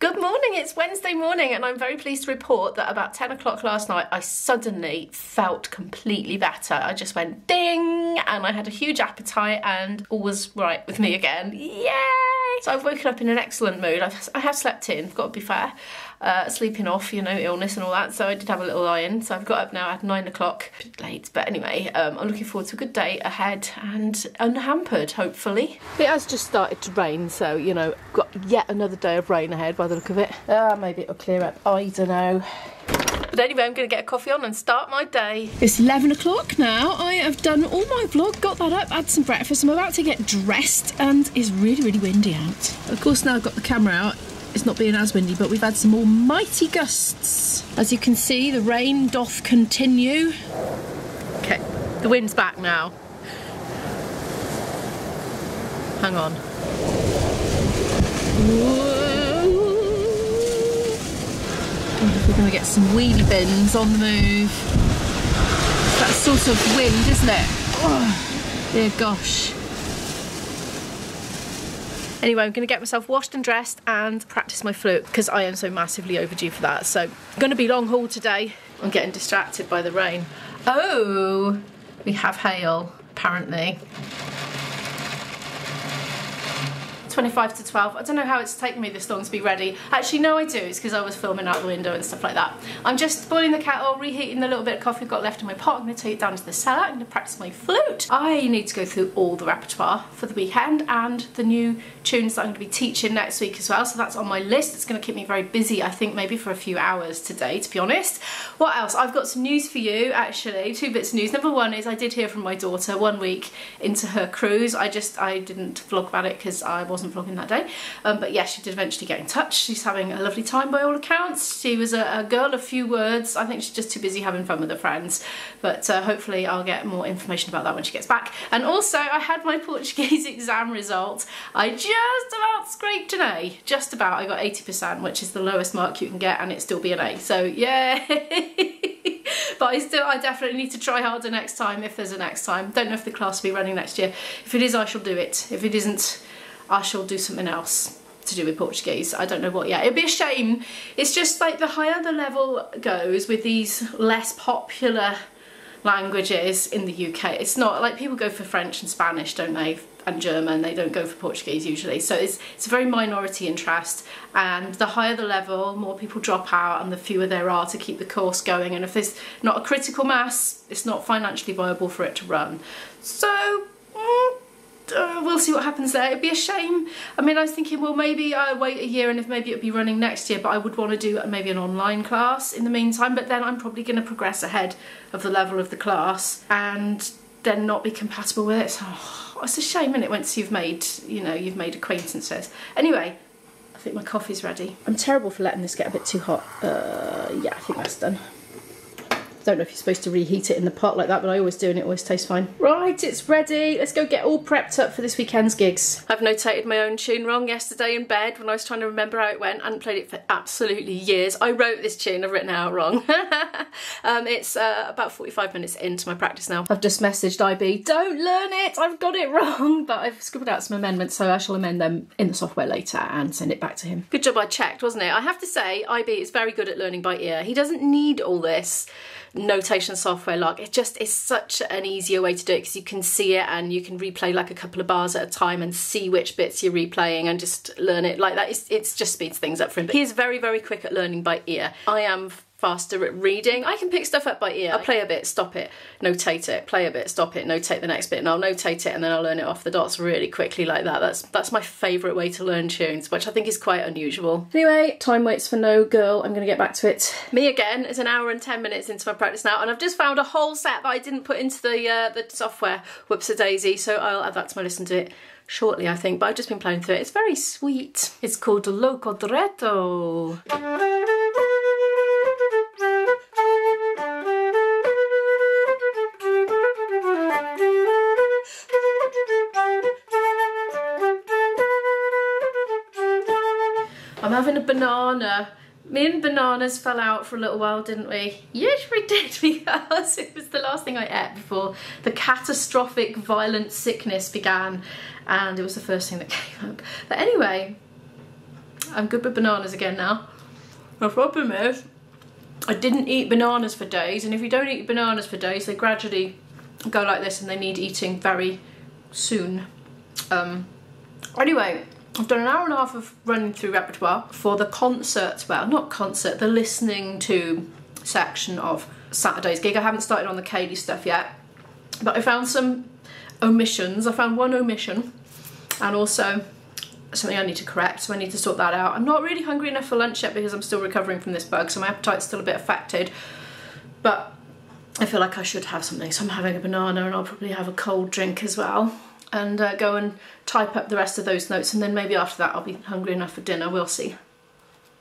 Good morning, it's Wednesday morning and I'm very pleased to report that about 10 o'clock last night I suddenly felt completely better. I just went ding and I had a huge appetite and all was right with me again. Yay! So I've woken up in an excellent mood. I have slept in, got to be fair. Sleeping off, you know, illness and all that, so I did have a little lie-in. So I've got up now at 9 o'clock, a bit late, but anyway, I'm looking forward to a good day ahead and unhampered, hopefully. It has just started to rain, so, you know, got yet another day of rain ahead by the look of it. Maybe it'll clear up, I don't know. But anyway, I'm going to get a coffee on and start my day. It's 11 o'clock now. I have done all my vlog, got that up, had some breakfast. I'm about to get dressed and it's really, really windy out. Of course, now I've got the camera out. It's not being as windy, but we've had some almighty gusts. As you can see, the rain doth continue. Okay, the wind's back now. Hang on. Whoa. We're going to get some wheelie bins on the move. That sort of wind, isn't it? Oh, dear gosh. Anyway, I'm going to get myself washed and dressed and practice my flute because I am so massively overdue for that. So, going to be long haul today. I'm getting distracted by the rain. Oh, we have hail, apparently. 25 to 12. I don't know how it's taken me this long to be ready. Actually, no, I do. It's because I was filming out the window and stuff like that. I'm just boiling the kettle, reheating the little bit of coffee I've got left in my pot. I'm going to take it down to the cellar. I'm going to practice my flute. I need to go through all the repertoire for the weekend and the new tunes that I'm going to be teaching next week as well. So that's on my list. It's going to keep me very busy, I think, maybe for a few hours today, to be honest. What else? I've got some news for you, actually. 2 bits of news. Number one is I did hear from my daughter 1 week into her cruise. I didn't vlog about it because I wasn't vlogging that day, but yeah, she did eventually get in touch. She's having a lovely time by all accounts. She was a girl of few words. I think she's just too busy having fun with her friends, but hopefully I'll get more information about that when she gets back. And also, I had my Portuguese exam result. I just about scraped an A, just about. I got 80%, which is the lowest mark you can get, and it still be an A, so yeah. But I definitely need to try harder next time, if there's a next time. Don't know if the class will be running next year. If it is, I shall do it. If it isn't, I shall do something else to do with Portuguese. I don't know what yet. It'd be a shame. It's just like the higher the level goes with these less popular languages in the UK. It's not like people go for French and Spanish, don't they? And German. They don't go for Portuguese usually. So it's a very minority interest, and the higher the level, more people drop out and the fewer there are to keep the course going. And if there's not a critical mass, it's not financially viable for it to run. So we'll see what happens there. It'd be a shame. I mean, I was thinking, well, maybe I'll wait a year and if maybe it'll be running next year, but I would want to do maybe an online class in the meantime, but then I'm probably going to progress ahead of the level of the class and then not be compatible with it. So it's a shame, isn't it, once you've made, you know, you've made acquaintances. Anyway, I think my coffee's ready. I'm terrible for letting this get a bit too hot. Yeah, I think that's done. Don't know if you're supposed to reheat it in the pot like that, but I always do and it always tastes fine. Right, it's ready. Let's go get all prepped up for this weekend's gigs. I've notated my own tune wrong yesterday in bed when I was trying to remember how it went. I hadn't played it for absolutely years. I wrote this tune, I've written it out wrong. It's about 45 minutes into my practice now. I've just messaged IB, don't learn it, I've got it wrong, but I've scribbled out some amendments, so I shall amend them in the software later and send it back to him. Good job I checked, wasn't it? I have to say, IB is very good at learning by ear. He doesn't need all this notation software log. It just is such an easier way to do it because you can see it and you can replay like a couple of bars at a time and see which bits you're replaying and just learn it like that. It just speeds things up for him. But he is very, very quick at learning by ear. I am faster at reading. I can pick stuff up by ear. I'll play a bit, stop it, notate it, play a bit, stop it, notate the next bit, and I'll notate it and then I'll learn it off the dots really quickly like that. That's my favourite way to learn tunes, which I think is quite unusual. Anyway, time waits for no girl. I'm going to get back to it. Me again. It's an hour and 10 minutes into my practice now, and I've just found a whole set that I didn't put into the software. Whoops-a-daisy. So I'll add that to my list and do it shortly, I think, but I've just been playing through it. It's very sweet. It's called Loco Dretto. I'm having a banana. Me and bananas fell out for a little while, didn't we? Yes, we did, because it was the last thing I ate before the catastrophic violent sickness began, and it was the first thing that came up. But anyway, I'm good with bananas again now. The problem is, I didn't eat bananas for days, and if you don't eat bananas for days, they gradually go like this and they need eating very soon. Anyway, I've done an hour and a half of running through repertoire for the concert, well, not concert, the listening to section of Saturday's gig. I haven't started on the Kaylee stuff yet, but I found some omissions. I found one omission and also something I need to correct, so I need to sort that out. I'm not really hungry enough for lunch yet because I'm still recovering from this bug, so my appetite's still a bit affected, but I feel like I should have something, so I'm having a banana and I'll probably have a cold drink as well and go and type up the rest of those notes, and then maybe after that I'll be hungry enough for dinner, we'll see.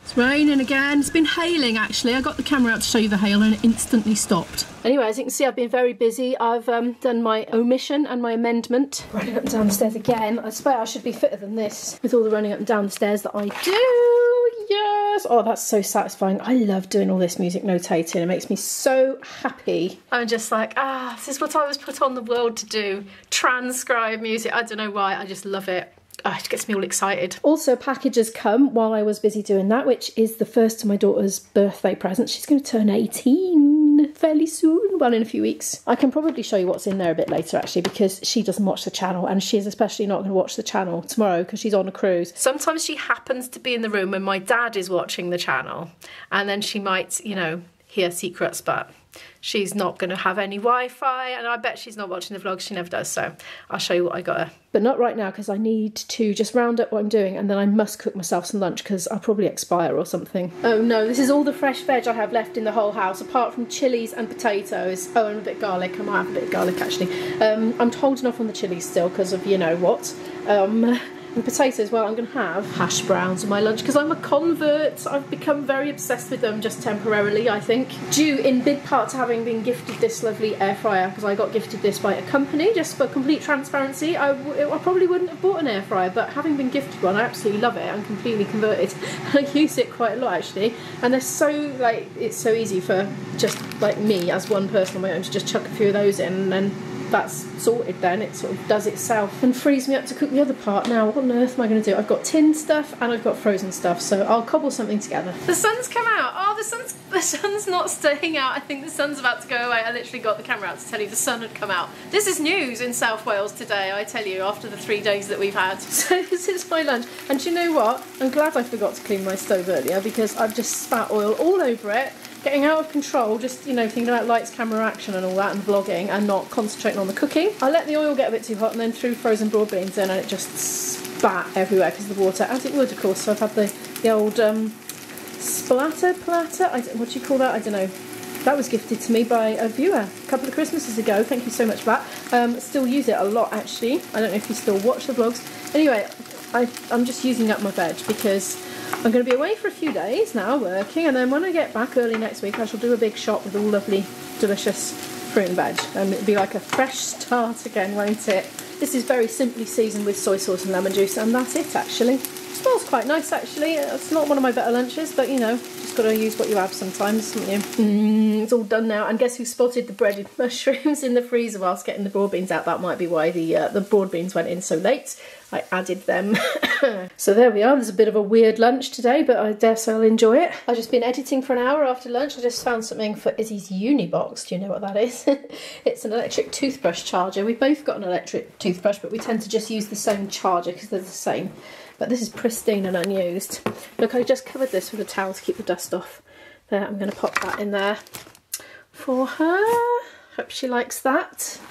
It's raining again. It's been hailing actually. I got the camera out to show you the hail and it instantly stopped. Anyway, as you can see, I've been very busy. I've done my omission and my amendment. Running up and down the stairs again. I swear I should be fitter than this with all the running up and down the stairs that I do. Yes! Oh, that's so satisfying. I love doing all this music notating. It makes me so happy. I'm just like, this is what I was put on the world to do. Transcribe music. I don't know why. I just love it. It gets me all excited. Also, packages come while I was busy doing that, which is the first of my daughter's birthday presents. She's going to turn 18 fairly soon, well, in a few weeks. I can probably show you what's in there a bit later, actually, because she doesn't watch the channel, and she's especially not going to watch the channel tomorrow because she's on a cruise. Sometimes she happens to be in the room when my dad is watching the channel, and then she might, you know, hear secrets, but she's not going to have any Wi-Fi, and I bet she's not watching the vlogs. She never does, so I'll show you what I got her. But not right now, because I need to just round up what I'm doing, and then I must cook myself some lunch because I'll probably expire or something. Oh no, this is all the fresh veg I have left in the whole house, apart from chilies and potatoes. Oh, and a bit of garlic. I might have a bit of garlic actually. I'm holding off on the chilies still because of you know what. And potatoes, well, I'm going to have hash browns for my lunch because I'm a convert. I've become very obsessed with them just temporarily, I think. Due in big part to having been gifted this lovely air fryer, because I got gifted this by a company, just for complete transparency. I probably wouldn't have bought an air fryer, but having been gifted one, I absolutely love it. I'm completely converted. I use it quite a lot, actually. And they're so, like, it's so easy for just, like, me as one person on my own to just chuck a few of those in and then that's sorted then. It sort of does itself and frees me up to cook the other part. Now, what on earth am I going to do? I've got tinned stuff and I've got frozen stuff, so I'll cobble something together. The sun's come out. Oh, the sun's not staying out. I think the sun's about to go away. I literally got the camera out to tell you the sun had come out. This is news in South Wales today, I tell you, after the 3 days that we've had. So this is my lunch. And do you know what? I'm glad I forgot to clean my stove earlier because I've just spat oil all over it. Getting out of control, just, you know, thinking about lights, camera, action and all that and vlogging and not concentrating on the cooking. I let the oil get a bit too hot and then threw frozen broad beans in and it just spat everywhere because of the water, as it would, of course. So I've had the old splatter platter, what do you call that? I don't know. That was gifted to me by a viewer a couple of Christmases ago. Thank you so much for that. Still use it a lot, actually. I don't know if you still watch the vlogs. Anyway, I'm just using up my veg because I'm going to be away for a few days now working, and then when I get back early next week I shall do a big shop with all lovely delicious fruit and veg, and it'll be like a fresh start again, won't it? This is very simply seasoned with soy sauce and lemon juice, and that's it actually. It smells quite nice actually. It's not one of my better lunches, but you know, just got to use what you have sometimes, haven't you? It's all done now, and guess who spotted the breaded mushrooms in the freezer whilst getting the broad beans out? That might be why the broad beans went in so late. I added them. So there we are. There's a bit of a weird lunch today, but I dare say I'll enjoy it. I've just been editing for an hour after lunch. I just found something for Izzy's uni box. Do you know what that is? It's an electric toothbrush charger. We've both got an electric toothbrush, but we tend to just use the same charger because they're the same. But this is pristine and unused. Look, I just covered this with a towel to keep the dust off. There, I'm going to pop that in there for her. Hope she likes that.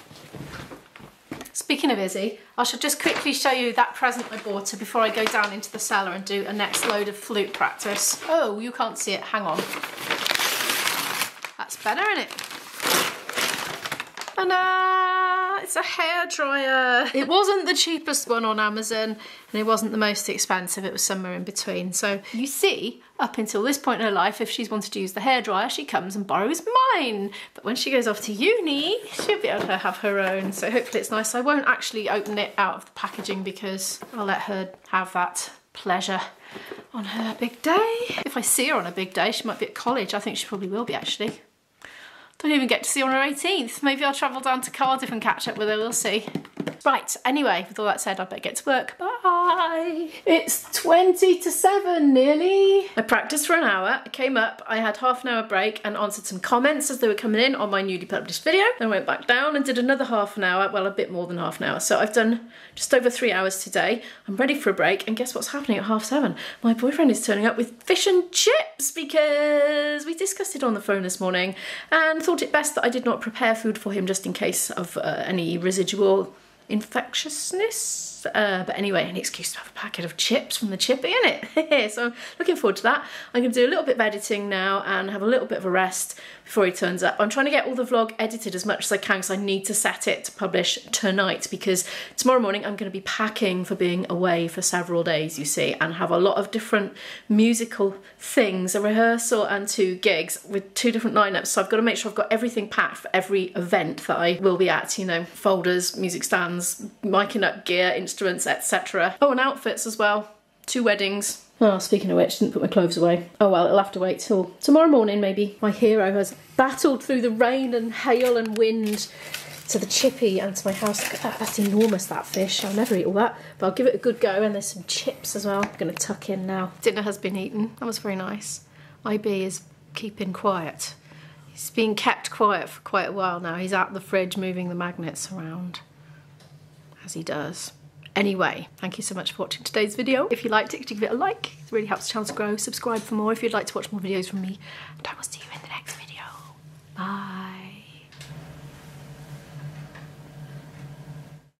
Speaking of Izzy, I shall just quickly show you that present I bought her before I go down into the cellar and do a next load of flute practice. Oh, you can't see it, hang on. That's better, isn't it? And it's a hairdryer. It wasn't the cheapest one on Amazon and it wasn't the most expensive, it was somewhere in between. So you see, up until this point in her life, if she's wanted to use the hairdryer, she comes and borrows mine. But when she goes off to uni, she'll be able to have her own. So hopefully it's nice. I won't actually open it out of the packaging because I'll let her have that pleasure on her big day. If I see her on a big day, she might be at college. I think she probably will be actually. Don't even get to see her on her 18th. Maybe I'll travel down to Cardiff and catch up with her, we'll see. Right, anyway, with all that said, I better get to work. Bye! It's 20 to 7 nearly. I practiced for an hour, I came up, I had half an hour break and answered some comments as they were coming in on my newly published video. Then I went back down and did another half an hour, well, a bit more than half an hour. So I've done just over 3 hours today. I'm ready for a break, and guess what's happening at 7:30? My boyfriend is turning up with fish and chips because we discussed it on the phone this morning and thought it best that I did not prepare food for him just in case of any residual infectiousness. But anyway, an excuse to have a packet of chips from the chippy, innit? So I'm looking forward to that. I'm going to do a little bit of editing now and have a little bit of a rest before he turns up. I'm trying to get all the vlog edited as much as I can because I need to set it to publish tonight, because tomorrow morning I'm going to be packing for being away for several days, you see, and have a lot of different musical things, a rehearsal and 2 gigs with 2 different lineups. So I've got to make sure I've got everything packed for every event that I will be at, you know, folders, music stands, miking up gear, instruments, etc. Oh, and outfits as well. 2 weddings. Oh, speaking of which, didn't put my clothes away. Oh well, it'll have to wait till tomorrow morning maybe. My hero has battled through the rain and hail and wind to the chippy and to my house. Look at that, that's enormous, that fish. I'll never eat all that, but I'll give it a good go. And there's some chips as well. I'm gonna tuck in now. Dinner has been eaten. That was very nice. IB is keeping quiet. He's been kept quiet for quite a while now. He's out the fridge moving the magnets around, as he does. Anyway, thank you so much for watching today's video. If you liked it, could you give it a like? It really helps the channel to grow. Subscribe for more if you'd like to watch more videos from me. And I will see you in the next video. Bye.